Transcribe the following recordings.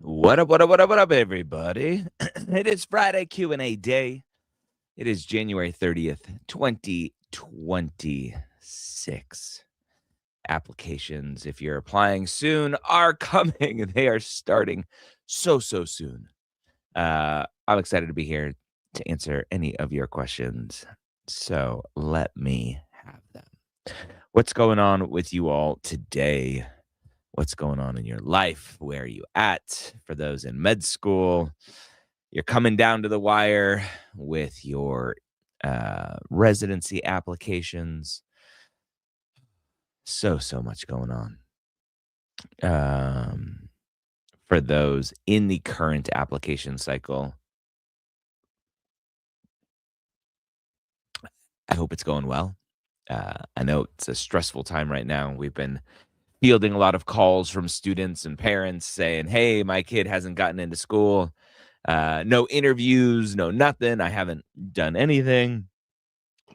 What up, everybody? It is Friday Q&A day. It is January 30th, 2026. Applications, if you're applying soon, are coming. They are starting so soon. I'm excited to be here to answer any of your questions. So let me have them. What's going on with you all today? What's going on in your life? Where are you at? For those in med school, you're coming down to the wire with your residency applications. So much going on. For those in the current application cycle, I hope it's going well. I know it's a stressful time right now. We've been fielding a lot of calls from students and parents saying, hey, my kid hasn't gotten into school. No interviews, no nothing. I haven't done anything,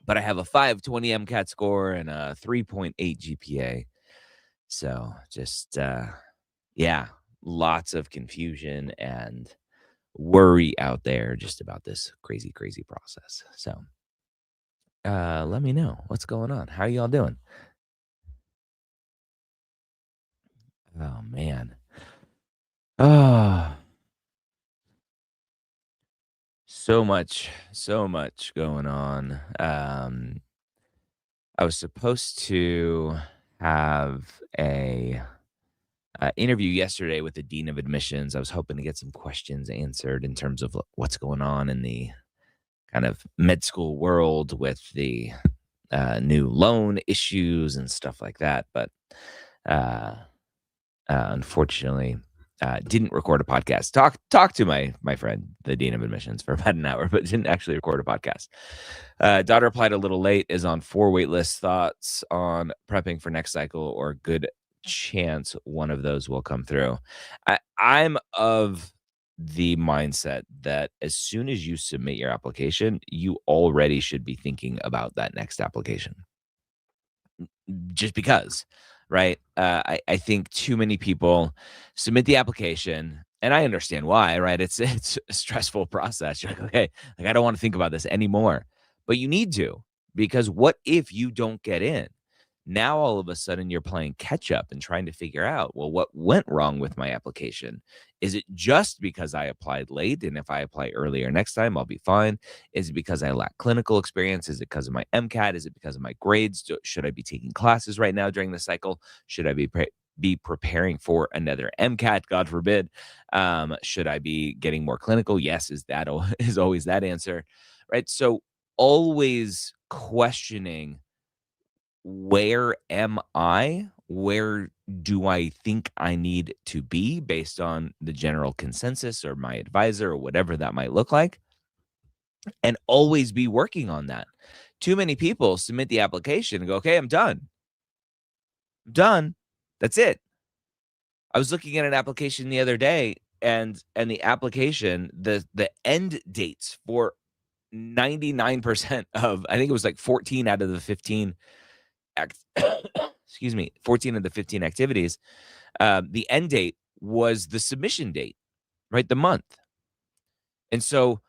but I have a 520 MCAT score and a 3.8 GPA. So just, lots of confusion and worry out there just about this crazy process. So let me know what's going on. How are y'all doing? Oh, man. So much going on. I was supposed to have a interview yesterday with the dean of admissions. I was hoping to get some questions answered in terms of what's going on in the kind of med school world with the new loan issues and stuff like that. But unfortunately, didn't record a podcast. Talk to my friend, the dean of admissions, for about an hour, but didn't actually record a podcast. Daughter applied a little late, is on 4 waitlist. Thoughts on prepping for next cycle, or good chance one of those will come through? I'm of the mindset that as soon as you submit your application, you already should be thinking about that next application. Just because, right? I think too many people submit the application, and I understand why, right? It's a stressful process. You're like, okay, like I don't want to think about this anymore, but you need to, because what if you don't get in? Now all of a sudden you're playing catch up and trying to figure out, well, what went wrong with my application? Is it just because I applied late, and if I apply earlier next time, I'll be fine? Is it because I lack clinical experience? Is it because of my MCAT? Is it because of my grades? Should I be taking classes right now during the cycle? Should I be preparing for another MCAT? God forbid. Should I be getting more clinical? Yes, is always that answer, right? So always questioning, where am I? Where do I think I need to be based on the general consensus or my advisor or whatever that might look like? And always be working on that. Too many people submit the application and go, okay, I'm done. I'm done. That's it. I was looking at an application the other day, and the application, the end dates for 99% of, I think it was like 14 out of the 15 excuse me, 14 of the 15 activities, the end date was the submission date, right? The month. And so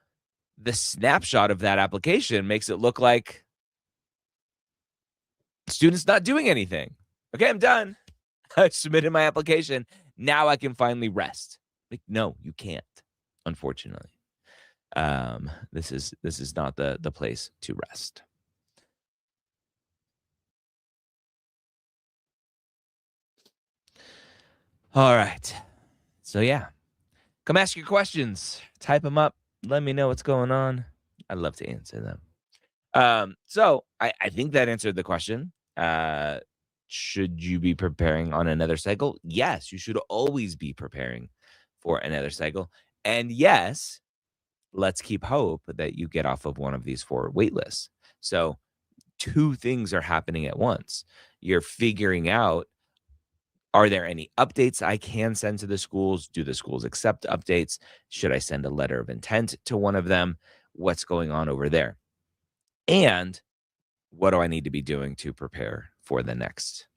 the snapshot of that application makes it look like the student's not doing anything. Okay, I'm done. I submitted my application. Now I can finally rest. Like, no, you can't, unfortunately. This is not the place to rest. All right. So yeah, come ask your questions. Type them up. Let me know what's going on. I'd love to answer them. So I think that answered the question. Should you be preparing on another cycle? Yes, you should always be preparing for another cycle. And yes, let's keep hope that you get off of one of these 4 wait lists. So 2 things are happening at once. You're figuring out, are there any updates I can send to the schools? Do the schools accept updates? Should I send a letter of intent to one of them? What's going on over there? And what do I need to be doing to prepare for the next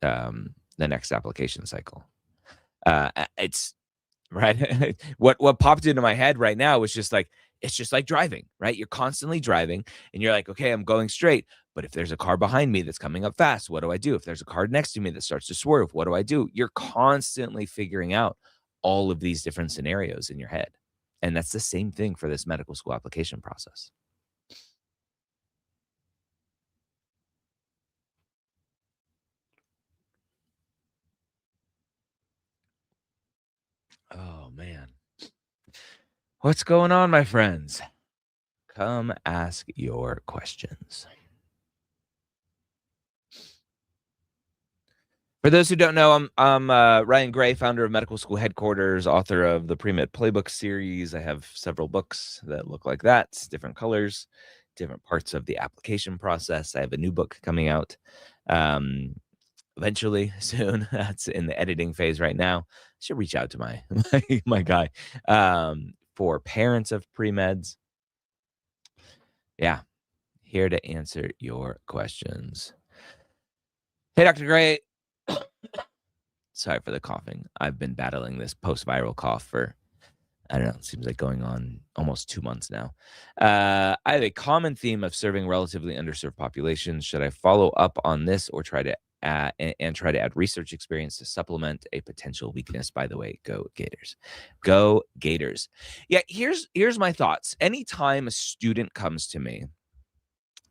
application cycle? It's right? What popped into my head right now was just like, it's just like driving, right? You're constantly driving and you're like, okay, I'm going straight. But if there's a car behind me that's coming up fast, what do I do? If there's a car next to me that starts to swerve, what do I do? You're constantly figuring out all of these different scenarios in your head. And that's the same thing for this medical school application process. Oh, man. What's going on, my friends? Come ask your questions. For those who don't know, I'm Ryan Gray, founder of Medical School Headquarters, author of the Premed Playbook series. I have several books that look like that, different colors, different parts of the application process. I have a new book coming out eventually soon. That's in the editing phase right now. I should reach out to my guy for parents of pre-meds. Yeah, here to answer your questions. Hey, Dr. Gray. Sorry for the coughing. I've been battling this post-viral cough for, I don't know, it seems like going on almost 2 months now. I have a common theme of serving relatively underserved populations. Should I follow up on this or try to add research experience to supplement a potential weakness? By the way, go Gators. Go Gators. Yeah, here's my thoughts. Anytime a student comes to me,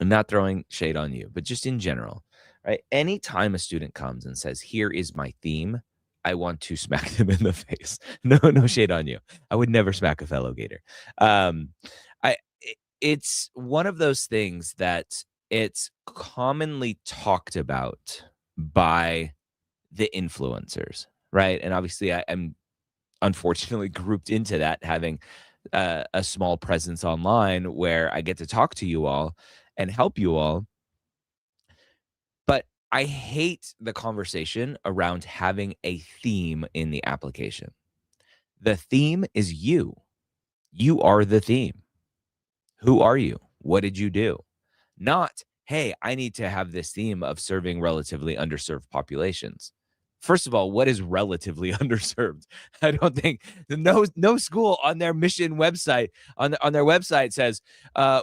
I'm not throwing shade on you, but just in general, right? Anytime a student comes and says, "Here is my theme," I want to smack them in the face. No shade on you. I would never smack a fellow Gator. Um, it's one of those things that it's commonly talked about by the influencers, right? And obviously, I'm unfortunately grouped into that, having a small presence online where I get to talk to you all and help you all. But I hate the conversation around having a theme in the application. The theme is you. You are the theme. Who are you? What did you do? Not, hey, I need to have this theme of serving relatively underserved populations. First of all, what is relatively underserved? I don't think no school on their mission website on their website says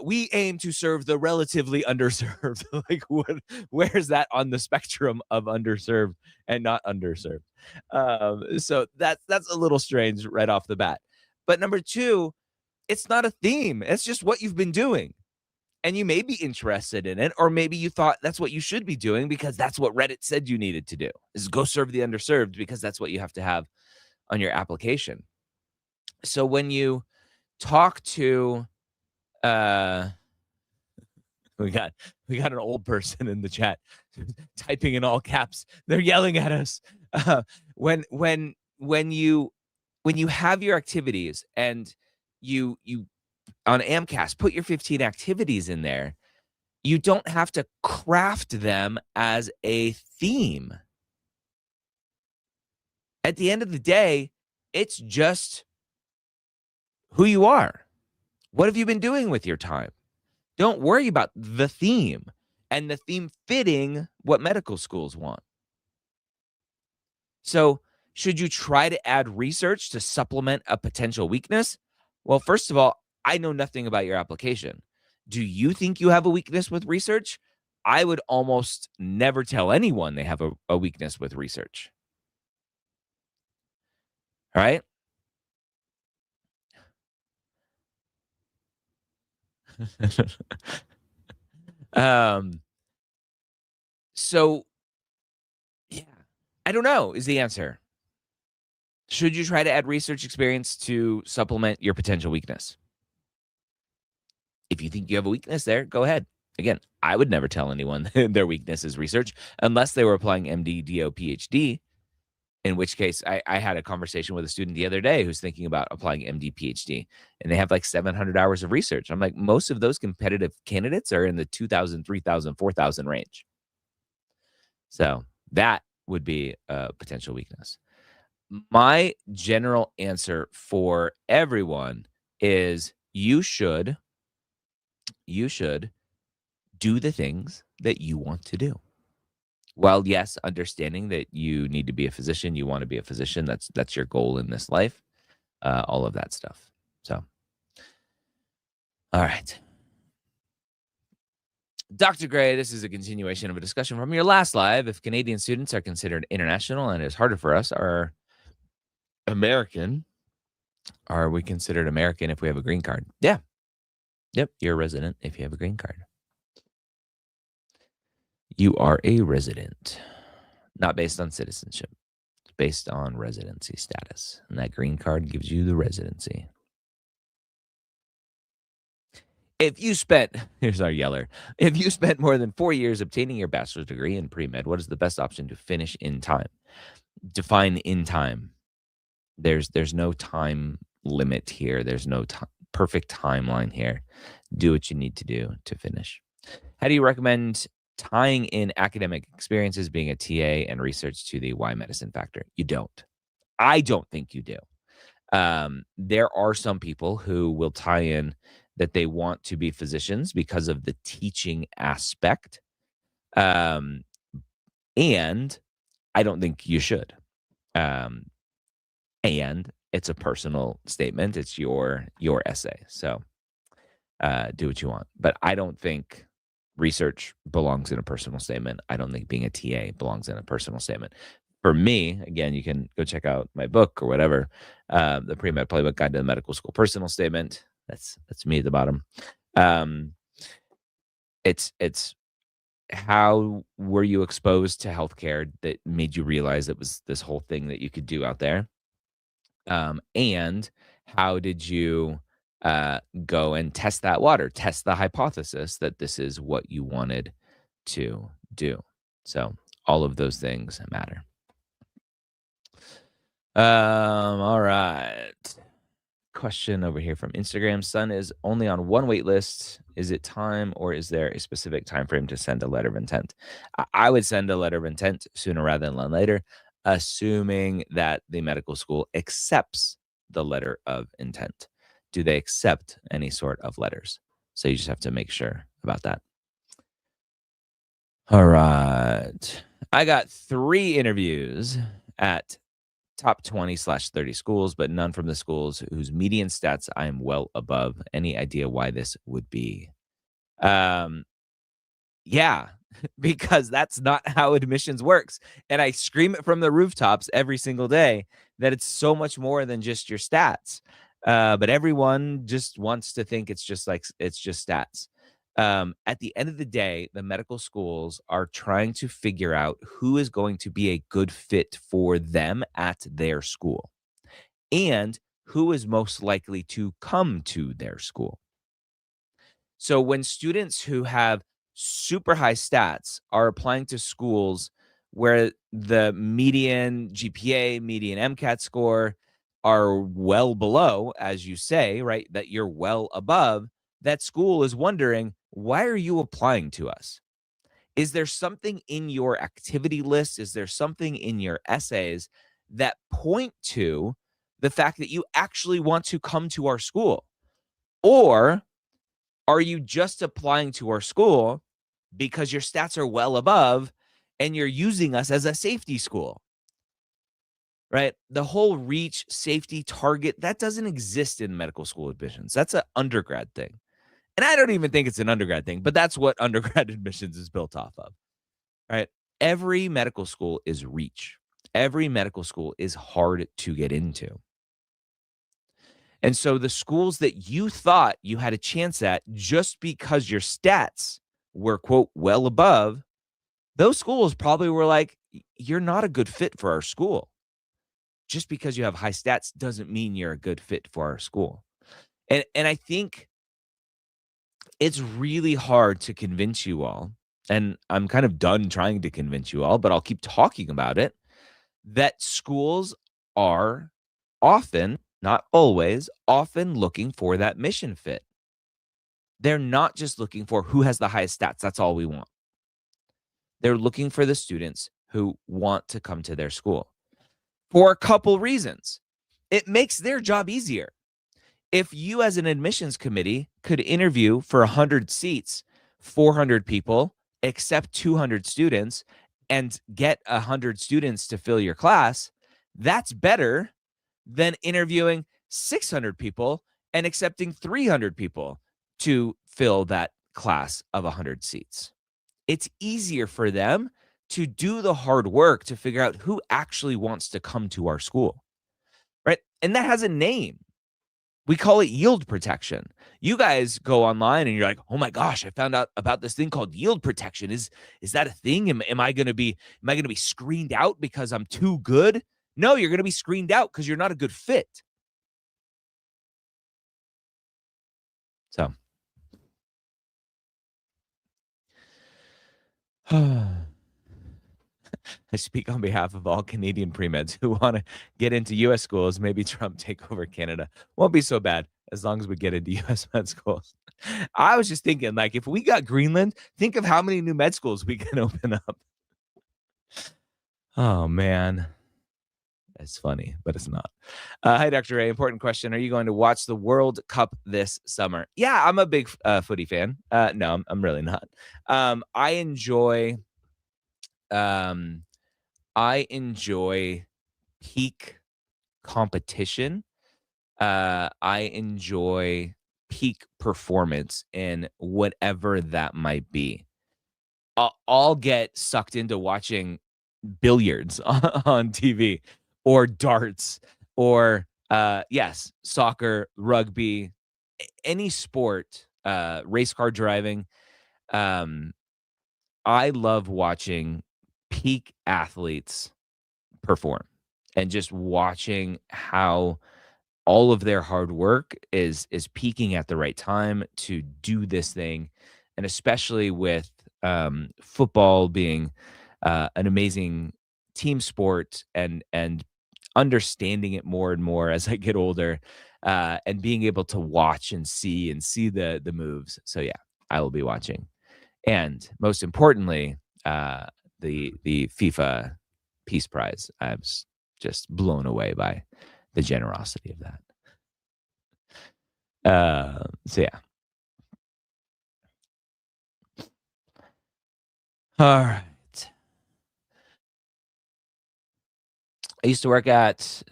we aim to serve the relatively underserved. Like, where's that on the spectrum of underserved and not underserved? So that's a little strange right off the bat. But number two, it's not a theme. It's just what you've been doing. And you may be interested in it, or maybe you thought that's what you should be doing because that's what Reddit said you needed to do, is go serve the underserved because that's what you have to have on your application. So when you talk to we got an old person in the chat typing in all caps. They're yelling at us. When you have your activities and you on AMCAS put your 15 activities in there, you don't have to craft them as a theme. At the end of the day, it's just who you are. What have you been doing with your time? Don't worry about the theme and the theme fitting what medical schools want. So, should you try to add research to supplement a potential weakness? Well, first of all, I know nothing about your application. Do you think you have a weakness with research? I would almost never tell anyone they have a weakness with research. All right. um, so, yeah, I don't know is the answer. Should you try to add research experience to supplement your potential weakness? If you think you have a weakness there, go ahead. Again, I would never tell anyone their weakness is research unless they were applying MD, DO, PhD, in which case I had a conversation with a student the other day who's thinking about applying MD, PhD, and they have like 700 hours of research. I'm like, most of those competitive candidates are in the 2,000, 3,000, 4,000 range. So that would be a potential weakness. My general answer for everyone is you should do the things that you want to do. While yes, understanding that you need to be a physician, you want to be a physician, that's your goal in this life. all of that stuff. So, all right. Dr. Gray, this is a continuation of a discussion from your last live. If Canadian students are considered international and it's harder for us, are we considered American if we have a green card? Yeah. Yep. You're a resident if you have a green card. You are a resident, not based on citizenship. It's based on residency status. And that green card gives you the residency. Here's our yeller. If you spent more than 4 years obtaining your bachelor's degree in pre-med, what is the best option to finish in time? Define in time. There's no time limit here. There's no perfect timeline here. Do what you need to do to finish. How do you recommend tying in academic experiences, being a TA, and research to the why medicine factor? You don't. I don't think you do. There are some people who will tie in that they want to be physicians because of the teaching aspect. And I don't think you should. And it's a personal statement. It's your essay. So do what you want. But I don't think research belongs in a personal statement. I don't think being a TA belongs in a personal statement. For me, again, you can go check out my book or whatever, the Premed Playbook Guide to the Medical School Personal Statement. That's me at the bottom. It's how were you exposed to healthcare that made you realize it was this whole thing that you could do out there? And how did you go and test that water, test the hypothesis that this is what you wanted to do? So all of those things matter. All right. Question over here from Instagram. Son is only on one wait list. Is it time, or is there a specific time frame to send a letter of intent? I would send a letter of intent sooner rather than later, assuming that the medical school accepts the letter of intent. Do they accept any sort of letters? So you just have to make sure about that. All right. I got 3 interviews at top 20/30 schools, but none from the schools whose median stats I am well above. Any idea why this would be? Yeah, because that's not how admissions works. And I scream it from the rooftops every single day that it's so much more than just your stats. But everyone just wants to think it's just stats. At the end of the day, the medical schools are trying to figure out who is going to be a good fit for them at their school and who is most likely to come to their school. So when students who have super high stats are applying to schools where the median GPA, median MCAT score are well below, as you say, right, that you're well above, that school is wondering, why are you applying to us? Is there something in your activity list? Is there something in your essays that point to the fact that you actually want to come to our school? Or are you just applying to our school because your stats are well above and you're using us as a safety school? Right? The whole reach, safety, target, that doesn't exist in medical school admissions. That's an undergrad thing. And I don't even think it's an undergrad thing, but that's what undergrad admissions is built off of, right? Every medical school is reach. Every medical school is hard to get into. And so the schools that you thought you had a chance at just because your stats were, quote, well above, those schools probably were like, you're not a good fit for our school. Just because you have high stats doesn't mean you're a good fit for our school. And I think it's really hard to convince you all, and I'm kind of done trying to convince you all, but I'll keep talking about it, that schools are often, not always, often looking for that mission fit. They're not just looking for who has the highest stats. That's all we want. They're looking for the students who want to come to their school for a couple reasons. It makes their job easier. If you as an admissions committee could interview for 100 seats, 400 people, accept 200 students, and get 100 students to fill your class, that's better than interviewing 600 people and accepting 300 people to fill that class of 100 seats. It's easier for them to do the hard work to figure out who actually wants to come to our school, right? And that has a name. We call it yield protection. You guys go online and you're like, "Oh my gosh, I found out about this thing called yield protection. Is that a thing? Am I going to be screened out because I'm too good?" No, you're going to be screened out because you're not a good fit. So, I speak on behalf of all Canadian pre-meds who want to get into U.S. schools. Maybe Trump take over Canada. Won't be so bad as long as we get into U.S. med schools. I was just thinking, like, if we got Greenland, think of how many new med schools we can open up. Oh, man. It's funny, but it's not. Hi, Dr. A. Important question. Are you going to watch the World Cup this summer? Yeah, I'm a big footy fan. No, I'm really not. I enjoy um, peak competition. I enjoy peak performance in whatever that might be. I'll get sucked into watching billiards on TV or darts or yes, soccer, rugby, any sport, race car driving. Um, I love watching peak athletes perform and just watching how all of their hard work is peaking at the right time to do this thing, and especially with football being an amazing team sport and understanding it more and more as I get older, and being able to watch and see the moves. So yeah, I will be watching, and most importantly, the FIFA Peace Prize. I was just blown away by the generosity of that. So yeah. All right. I used to work at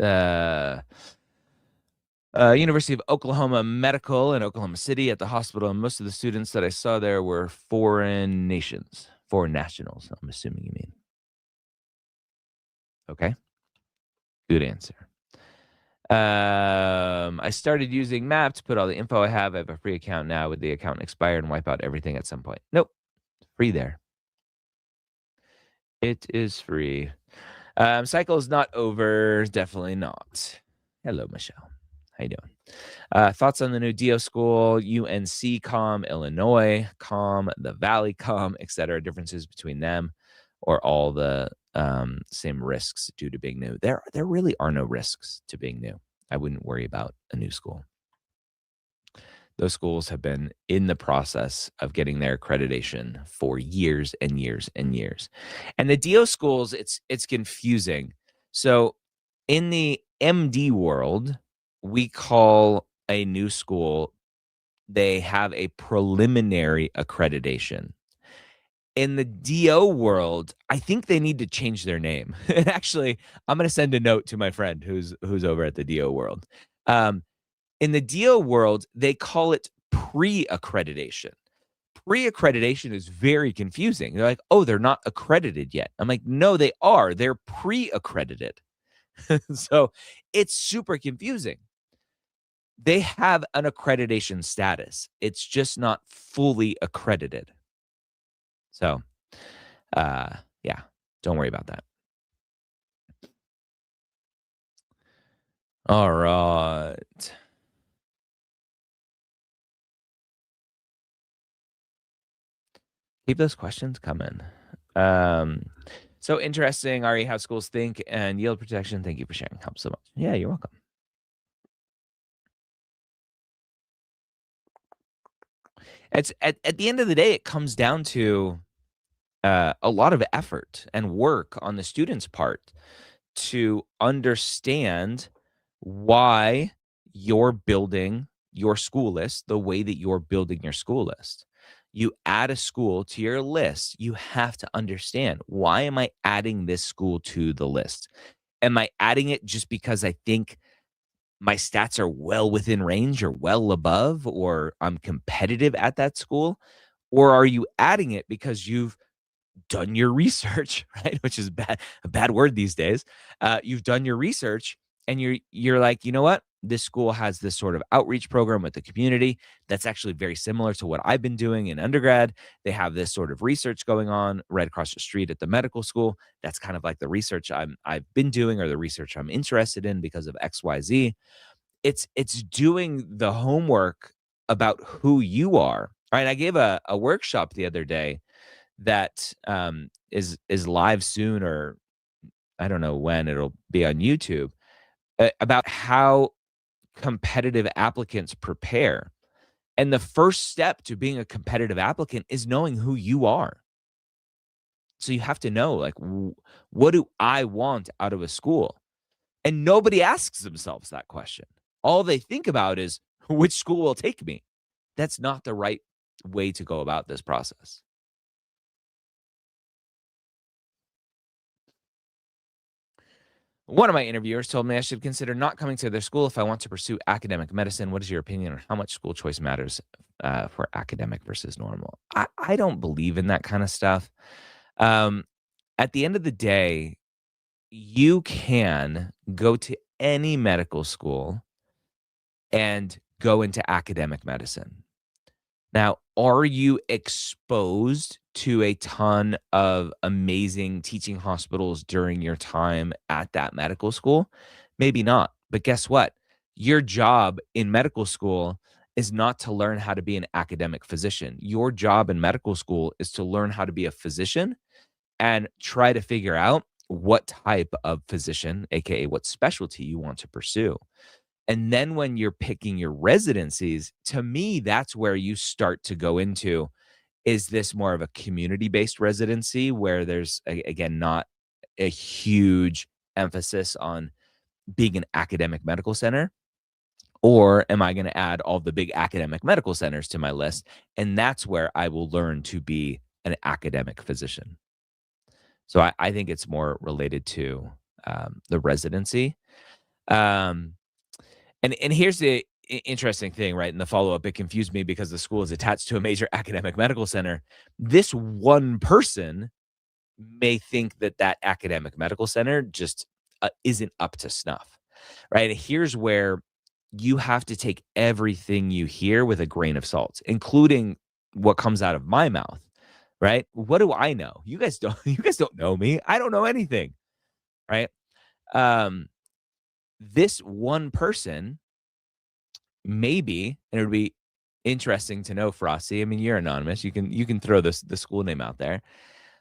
University of Oklahoma Medical in Oklahoma City at the hospital, and most of the students that I saw there were foreign nationals. I'm assuming you mean. Okay, good answer. I started using Map to put all the info I have. I have a free account now. Would the account expire and wipe out everything at some point? Nope, free there. It is free. Cycle is not over. Definitely not. Hello, Michelle. How you doing? Thoughts on the new DO school, UNC Com, Illinois Com, the Valley Com, etc. Differences between them, or all the same risks due to being new? There really are no risks to being new. I wouldn't worry about a new school. Those schools have been in the process of getting their accreditation for years and years and years. And the DO schools, it's confusing. So in the MD world, we call a new school, they have a preliminary accreditation. In the DO world, I think they need to change their name. And actually, I'm going to send a note to my friend who's over at the DO world. In the DO world, they call it pre-accreditation. Pre-accreditation is very confusing. They're like, "Oh, they're not accredited yet." I'm like, "No, they are. They're pre-accredited." So it's super confusing. They have an accreditation status. It's just not fully accredited. So, yeah, don't worry about that. All right. Keep those questions coming. So interesting, Ari, how schools think and yield protection. Thank you for sharing. Helps so much. Yeah, you're welcome. It's at the end of the day, it comes down to a lot of effort and work on the student's part to understand why you're building your school list the way that you're building your school list. You add a school to your list, you have to understand, why am I adding this school to the list? Am I adding it just because I think my stats are well within range or well above, or I'm competitive at that school? Or are you adding it because you've done your research, right? Which is a bad word these days. You've done your research and you're like, you know what? This school has this sort of outreach program with the community that's actually very similar to what I've been doing in undergrad. They have this sort of research going on right across the street at the medical school. That's kind of like the research I've been doing, or the research I'm interested in because of XYZ. It's doing the homework about who you are. Right. I gave a workshop the other day that is live soon, or I don't know when it'll be on YouTube, about how competitive applicants prepare. And the first step to being a competitive applicant is knowing who you are. So you have to know, like, what do I want out of a school? And nobody asks themselves that question. All they think about is which school will take me. That's not the right way to go about this process. One of my interviewers told me I should consider not coming to their school if I want to pursue academic medicine. What is your opinion on how much school choice matters for academic versus normal? I don't believe in that kind of stuff. Um, at the end of the day, you can go to any medical school and go into academic medicine. Now, are you exposed to a ton of amazing teaching hospitals during your time at that medical school? Maybe not. But guess what? Your job in medical school is not to learn how to be an academic physician. Your job in medical school is to learn how to be a physician and try to figure out what type of physician, AKA what specialty you want to pursue. And then when you're picking your residencies, to me, that's where you start to go into, is this more of a community-based residency where there's, again, not a huge emphasis on being an academic medical center? Or am I going to add all the big academic medical centers to my list? And that's where I will learn to be an academic physician. So I think it's more related to the residency. Um, and here's the interesting thing, right? In the follow-up, it confused me because the school is attached to a major academic medical center. This one person may think that that academic medical center just isn't up to snuff, right? Here's where you have to take everything you hear with a grain of salt, including what comes out of my mouth, right? What do I know? You guys don't. You guys don't know me. I don't know anything, right? Um, this one person, maybe, and it would be interesting to know, Frosty. I mean, you're anonymous. You can throw the school name out there,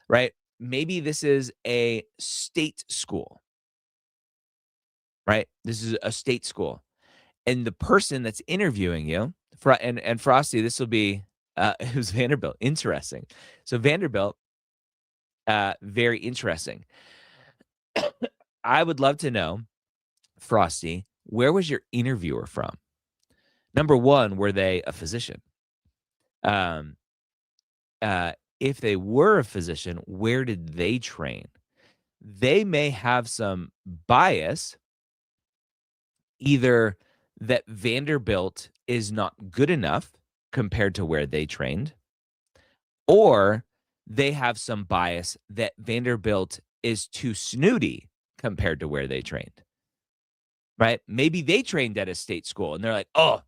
right? Maybe this is a state school, right? This is a state school, and the person that's interviewing you, and Frosty, this will be it was Vanderbilt. Interesting. So Vanderbilt, very interesting. I would love to know, Frosty, where was your interviewer from? Number one, were they a physician? Um, if they were a physician, where did they train? They may have some bias, either that Vanderbilt is not good enough compared to where they trained, or they have some bias that Vanderbilt is too snooty compared to where they trained, right? Maybe they trained at a state school and they're like, oh,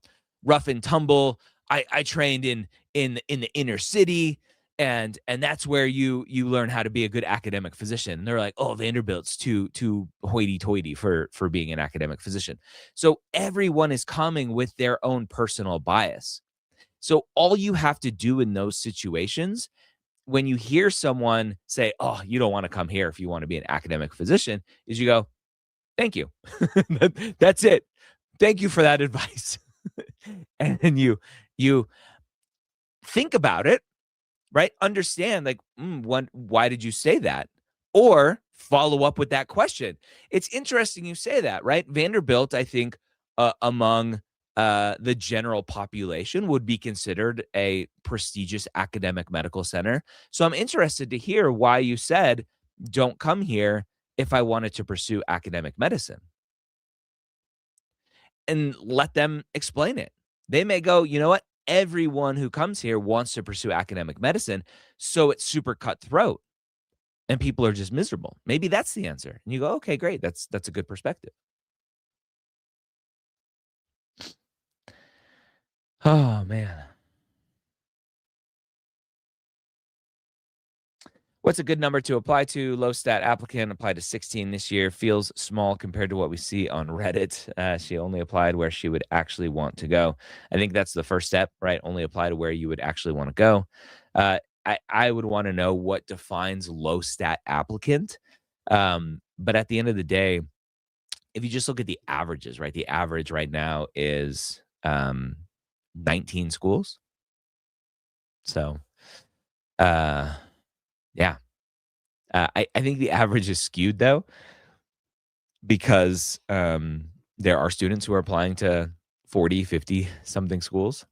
rough and tumble. I trained in the inner city, and that's where you learn how to be a good academic physician. And they're like, oh, Vanderbilt's too hoity-toity for being an academic physician. So everyone is coming with their own personal bias. So all you have to do in those situations, when you hear someone say, oh, you don't want to come here if you want to be an academic physician, is you go, thank you. That's it. Thank you for that advice. And then you think about it, right? Understand, like, why did you say that? Or follow up with that question. It's interesting you say that, right? Vanderbilt, I think, among the general population, would be considered a prestigious academic medical center. So I'm interested to hear why you said, don't come here if I wanted to pursue academic medicine. and let them explain it. They may go, you know what? Everyone who comes here wants to pursue academic medicine, so it's super cutthroat and people are just miserable. Maybe that's the answer. And you go, okay, great. That's a good perspective. Oh man. What's a good number to apply to? Low stat applicant applied to 16 this year. Feels small compared to what we see on Reddit. She only applied where she would actually want to go. I think that's the first step, right? Only apply to where you would actually want to go. I would want to know what defines low stat applicant. But at the end of the day, if you just look at the averages, right? The average right now is 19 schools. So, yeah. I think the average is skewed though, because there are students who are applying to 40, 50 something schools.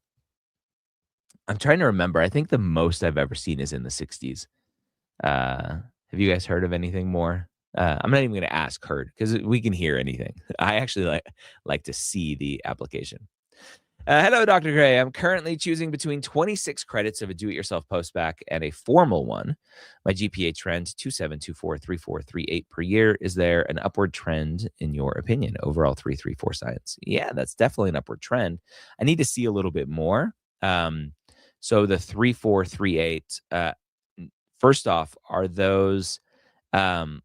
I'm trying to remember. I think the most I've ever seen is in the 60s. Have you guys heard of anything more? I'm not even going to ask heard because we can hear anything. I actually like to see the application. Hello, Dr. Gray. I'm currently choosing between 26 credits of a do-it-yourself post-bacc and a formal one. My GPA trend, 2.7243438 per year. Is there an upward trend in your opinion? Overall, 334 science. Yeah, that's definitely an upward trend. I need to see a little bit more. So the 3438, first off, are those total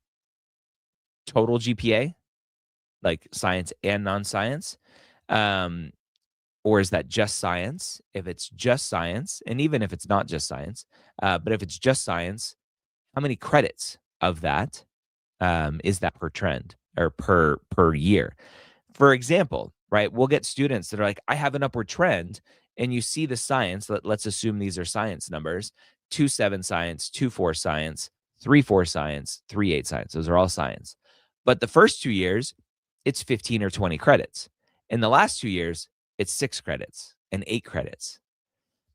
GPA, like science and non-science? Or is that just science? If it's just science, and even if it's not just science, but if it's just science, how many credits of that is that per trend or per year? For example, right? We'll get students that are like, I have an upward trend, and you see the science. Let's assume these are science numbers: 2.7 science, 2.4 science, 3.4 science, 3.8 science. Those are all science. But the first 2 years, it's 15 or 20 credits. In the last 2 years, it's 6 credits and 8 credits.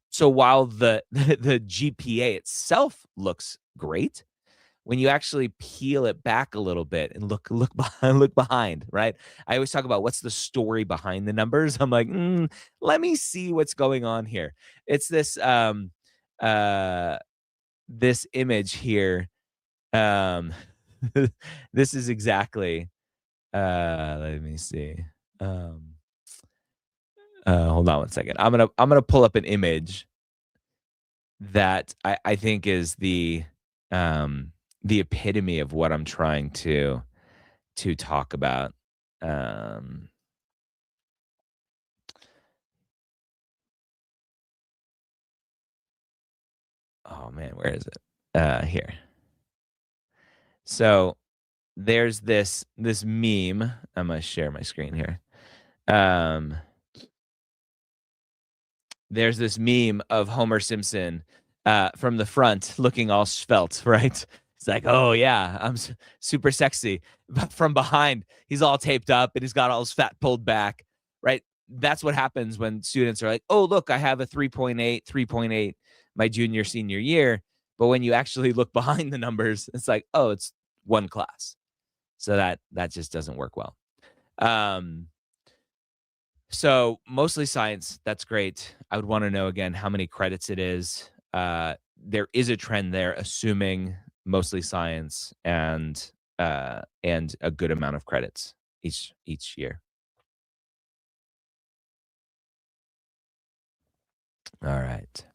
So while the GPA itself looks great, when you actually peel it back a little bit and look behind, right? I always talk about what's the story behind the numbers. I'm like, let me see what's going on here. It's this image here. This is exactly. Let me see. Hold on one second. I'm gonna pull up an image that I think is the epitome of what I'm trying to talk about. Um, oh man, where is it? Here. So there's this meme. I'm gonna share my screen here. Um, there's this meme of Homer Simpson from the front looking all svelte, right? It's like, oh yeah, I'm super sexy. But from behind, he's all taped up and he's got all his fat pulled back, right? That's what happens when students are like, oh, look, I have a 3.8, 3.8 my junior, senior year. But when you actually look behind the numbers, it's like, oh, it's one class. So that just doesn't work well. So mostly science. That's great. I would want to know again how many credits it is. There is a trend there, assuming mostly science and a good amount of credits each year. All right.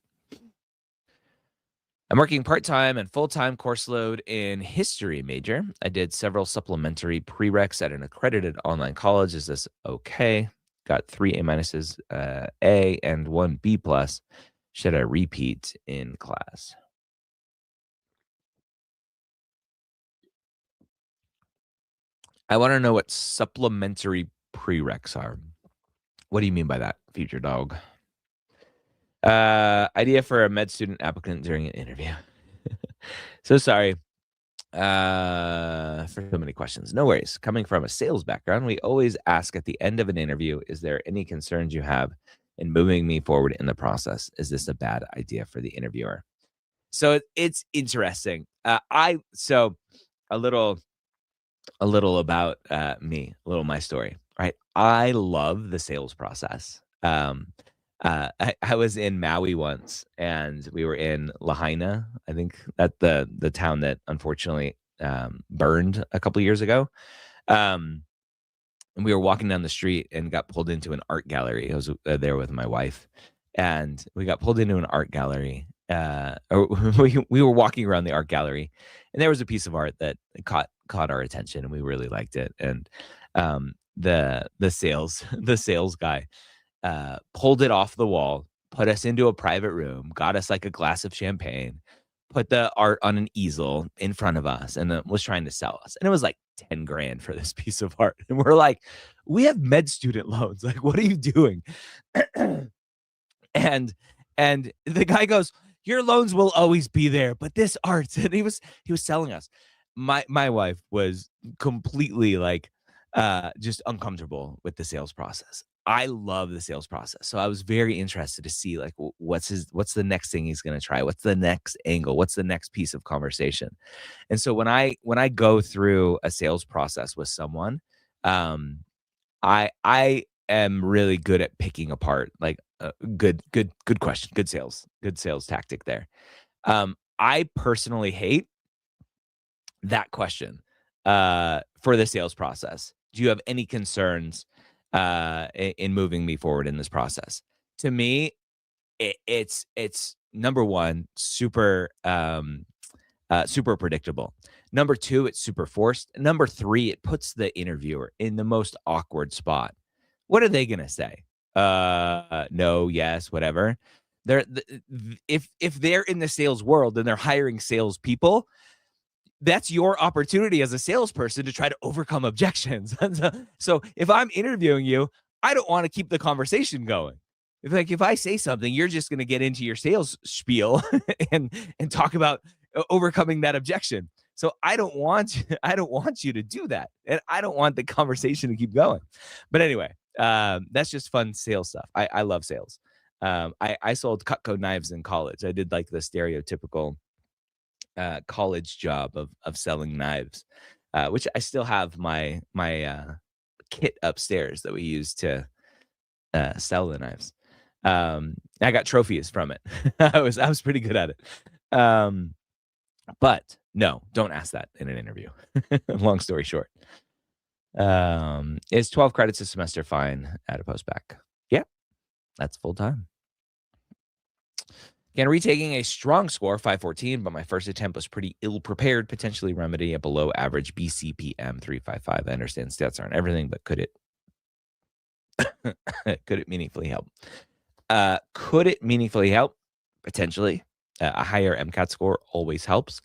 I'm working part-time and full-time course load in history major. I did several supplementary prereqs at an accredited online college. Is this okay? Got 3 A minuses, A and 1 B plus. Should I repeat in class? I want to know what supplementary prereqs are. What do you mean by that, future dog? Idea for a med student applicant during an interview. So sorry for so many questions. No worries. Coming from a sales background, we always ask at the end of an interview, is there any concerns you have in moving me forward in the process? Is this a bad idea for the interviewer? So it's interesting. So a little about me, a little my story. right? I love the sales process. I was in Maui once, and we were in Lahaina, I think that the town that unfortunately burned a couple years ago. Um, and we were walking down the street and got pulled into an art gallery. I was there with my wife, and we got pulled into an art gallery. Or we were walking around the art gallery, and there was a piece of art that caught our attention, and we really liked it. And the sales the sales guy pulled it off the wall, put us into a private room, got us like a glass of champagne, put the art on an easel in front of us, and then was trying to sell us. And it was like 10 grand for this piece of art. And we're like, we have med student loans. Like, what are you doing? and and the guy goes, your loans will always be there, but this art, and he was selling us. My wife was completely like just uncomfortable with the sales process. I love the sales process. So I was very interested to see like what's the next thing he's going to try? What's the next angle? What's the next piece of conversation? And so when I go through a sales process with someone, um I am really good at picking apart like good question, good sales tactic there. I personally hate that question for the sales process. Do you have any concerns in moving me forward in this process? To me, it's number one, super predictable. Number two, it's super forced. Number three, it puts the interviewer in the most awkward spot. What are they gonna say? No, yes, whatever. If they're in the sales world and they're hiring salespeople, that's your opportunity as a salesperson to try to overcome objections. So if I'm interviewing you, I don't want to keep the conversation going. If I say something, you're just going to get into your sales spiel and talk about overcoming that objection. So I don't want you to do that, and I don't want the conversation to keep going. But anyway, that's just fun sales stuff. I love sales. I sold Cutco knives in college. I did like the stereotypical college job of selling knives, which I still have my kit upstairs that we use to sell the knives. I got trophies from it. I was pretty good at it. But no, don't ask that in an interview. Long story short, is 12 credits a semester fine at a post-bacc? Yeah, that's full time. Again, retaking a strong score, 514, but my first attempt was pretty ill-prepared, potentially remedy a below-average BCPM 355. I understand stats aren't everything, but could it meaningfully help? Could it meaningfully help? Potentially. A higher MCAT score always helps.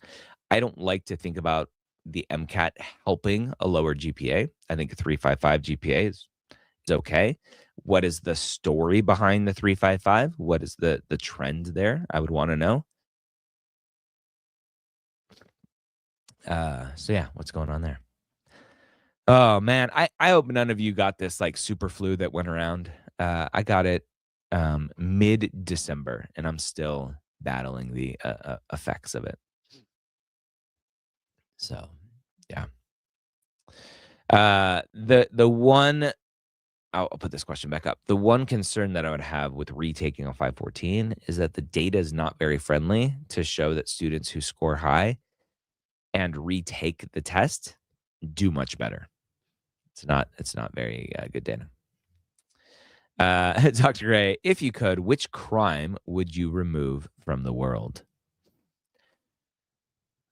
I don't like to think about the MCAT helping a lower GPA. I think a 355 GPA is okay. What is the story behind the 355? What is the trend there? I would want to know. So yeah, what's going on there? Oh man, I hope none of you got this like super flu that went around. I got it mid-December, and I'm still battling the effects of it. So yeah. The one I'll put this question back up. The one concern that I would have with retaking a 514 is that the data is not very friendly to show that students who score high and retake the test do much better. It's not very good data. Dr. Gray, if you could, which crime would you remove from the world?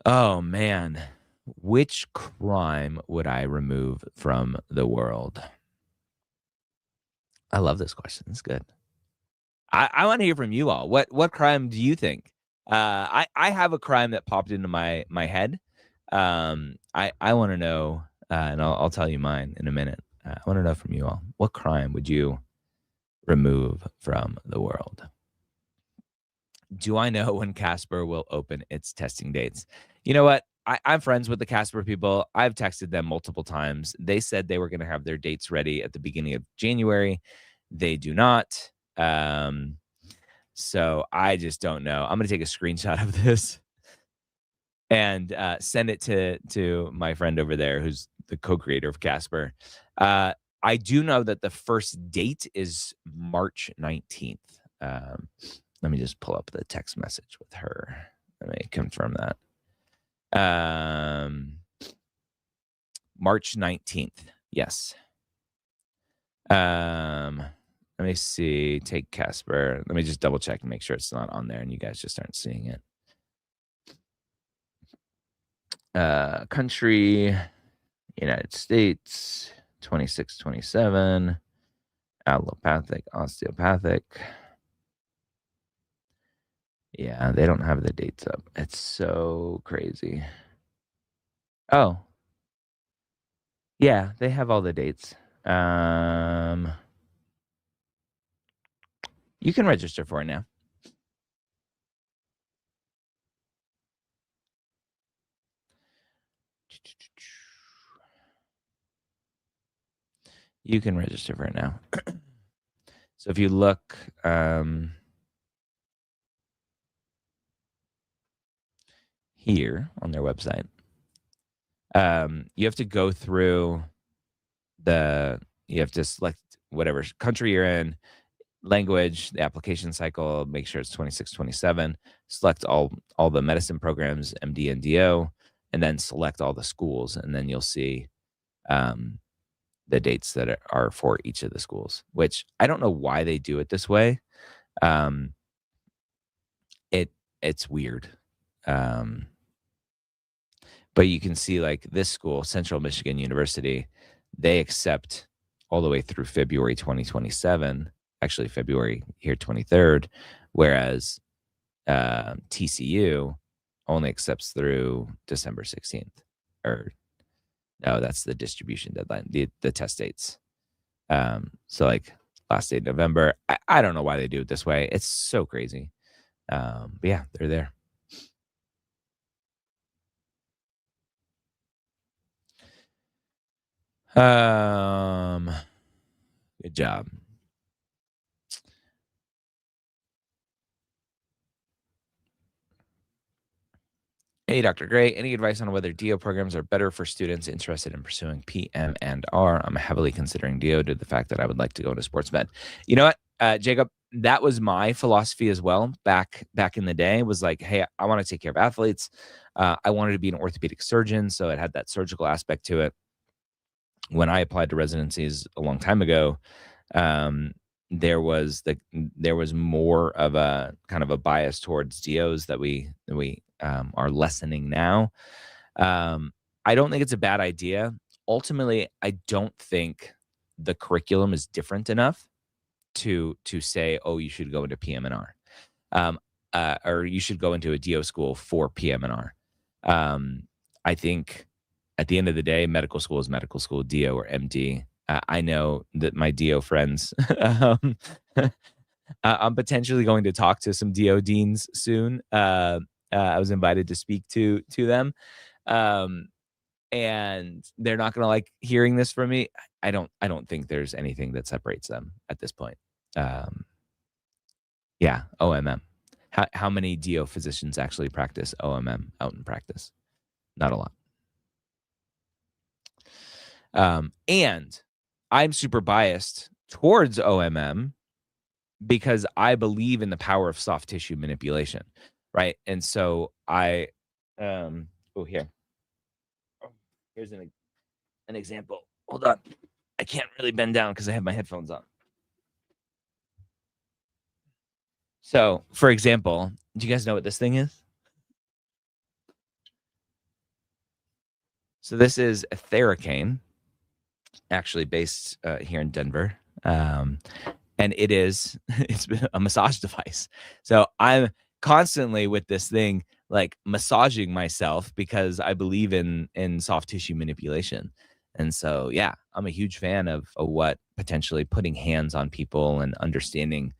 Oh man, which crime would I remove from the world? I love this question. It's good. I want to hear from you all. What crime do you think? I have a crime that popped into my head. I want to know, and I'll tell you mine in a minute. I want to know from you all. What crime would you remove from the world? Do I know when Casper will open its testing dates? You know what? I'm friends with the Casper people. I've texted them multiple times. They said they were going to have their dates ready at the beginning of January. They do not. So I just don't know. I'm going to take a screenshot of this and send it to my friend over there who's the co-creator of Casper. I do know that the first date is March 19th. Let me just pull up the text message with her. Let me confirm that. March 19th. Yes. Let me see. Take Casper. Let me just double check and make sure it's not on there and you guys just aren't seeing it. Country, United States, 26, 27, allopathic, osteopathic. Yeah, they don't have the dates up. It's so crazy. Oh. Yeah, they have all the dates. You can register for it now. You can register for it now. So if you look, here on their website, you have to go through you have to select whatever country you're in, language, the application cycle, make sure it's 26, 27, select all the medicine programs, MD and DO, and then select all the schools. And then you'll see the dates that are for each of the schools, which I don't know why they do it this way. It's weird. But you can see like this school, Central Michigan University, they accept all the way through February 2027, actually February here 23rd, whereas TCU only accepts through December 16th. Or no, that's the distribution deadline, the test dates. So like last day November. I don't know why they do it this way. It's so crazy. But yeah, they're there. Good job. Hey, Dr. Gray, any advice on whether DO programs are better for students interested in pursuing PM and R? I'm heavily considering DO due to the fact that I would like to go into sports med. You know what, Jacob, that was my philosophy as well back in the day, was like, hey, I want to take care of athletes. I wanted to be an orthopedic surgeon, so it had that surgical aspect to it. When I applied to residencies a long time ago, there was more of a kind of a bias towards DOs that we are lessening now. I don't think it's a bad idea. Ultimately, I don't think the curriculum is different enough to say, oh, you should go into PM and R, or you should go into a DO school for PM and R. I think at the end of the day, medical school is medical school, DO or MD. I know that my DO friends, I'm potentially going to talk to some DO deans soon. I was invited to speak to them. And they're not going to like hearing this from me. I don't think there's anything that separates them at this point. Yeah, OMM. How many DO physicians actually practice OMM out in practice? Not a lot. And I'm super biased towards OMM because I believe in the power of soft tissue manipulation, right? And so here's an example. Hold on. I can't really bend down because I have my headphones on. So, for example, do you guys know what this thing is? So this is a Theracane, actually based here in Denver. And it's a massage device. So I'm constantly with this thing, like massaging myself because I believe in soft tissue manipulation. And so, yeah, I'm a huge fan of what potentially putting hands on people and understanding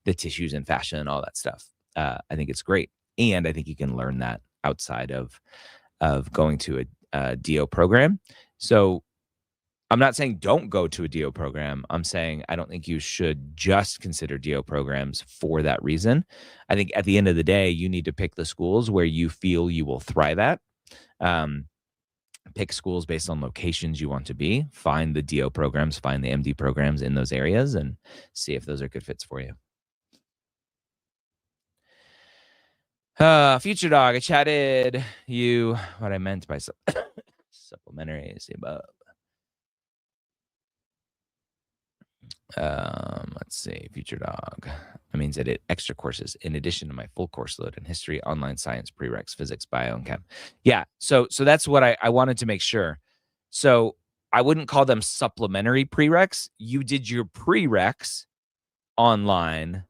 the tissues and fascia and all that stuff. I think it's great. And I think you can learn that outside of going to a DO program. So I'm not saying don't go to a DO program. I'm saying I don't think you should just consider DO programs for that reason. I think at the end of the day, you need to pick the schools where you feel you will thrive at. Pick schools based on locations you want to be. Find the DO programs, find the MD programs in those areas, and see if those are good fits for you. Future dog, I chatted you what I meant by supplementary. See above. Let's see, future dog. That means I did extra courses in addition to my full course load in history, online science, prereqs, physics, bio, and chem. Yeah, so that's what I wanted to make sure. So I wouldn't call them supplementary prereqs. You did your prereqs online,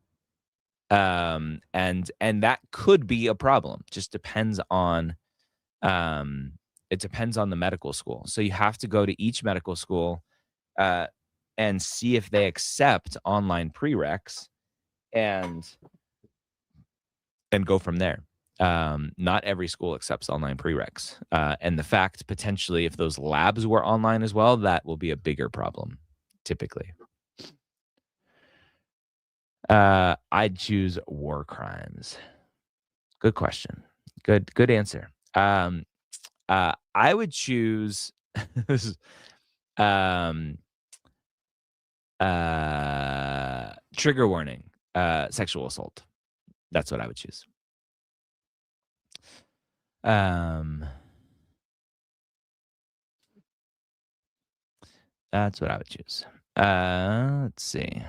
and that could be a problem. Just depends on it depends on the medical school. So you have to go to each medical school and see if they accept online prereqs and go from there. Not every school accepts online prereqs. And the fact potentially if those labs were online as well, that will be a bigger problem typically. I'd choose war crimes. Good question. Good answer. I would choose trigger warning, sexual assault. That's what I would choose. That's what I would choose. Let's see.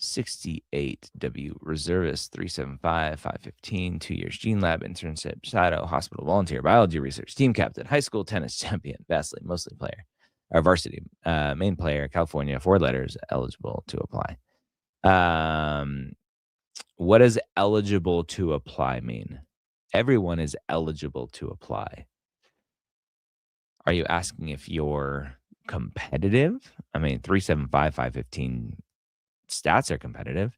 68W reservist 375 515 2 years gene lab internship shadow hospital volunteer biology research team captain high school tennis champion vastly mostly player or varsity main player California 4 letters eligible to apply. What does eligible to apply mean? Everyone is eligible to apply. Are you asking if you're competitive? I mean 375 515 stats are competitive.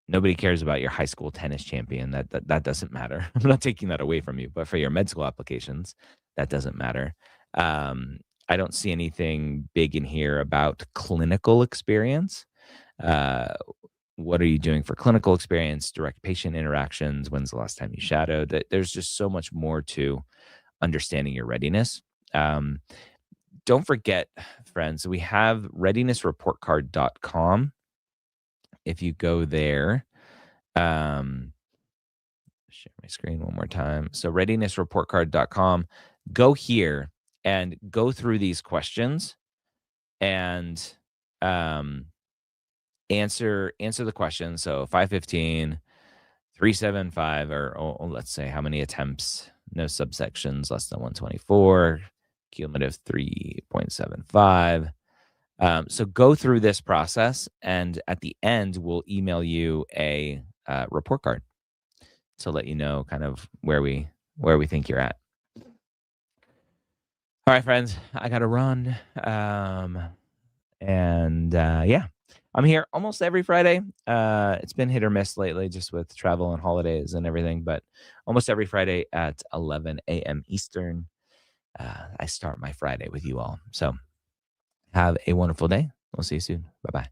Nobody cares about your high school tennis champion. That doesn't matter. I'm not taking that away from you, but for your med school applications, that doesn't matter. I don't see anything big in here about clinical experience. What are you doing for clinical experience, direct patient interactions? When's the last time you shadowed? There's just so much more to understanding your readiness. Don't forget, friends, we have readinessreportcard.com. If you go there, share my screen one more time. So readinessreportcard.com, go here and go through these questions and answer the question. So 515, 375, or let's say how many attempts, no subsections, less than 124, cumulative 3.75. So go through this process, and at the end, we'll email you a report card to let you know kind of where we think you're at. All right, friends, I got to run. Yeah, I'm here almost every Friday. It's been hit or miss lately just with travel and holidays and everything, but almost every Friday at 11 a.m. Eastern, I start my Friday with you all. So have a wonderful day. We'll see you soon. Bye-bye.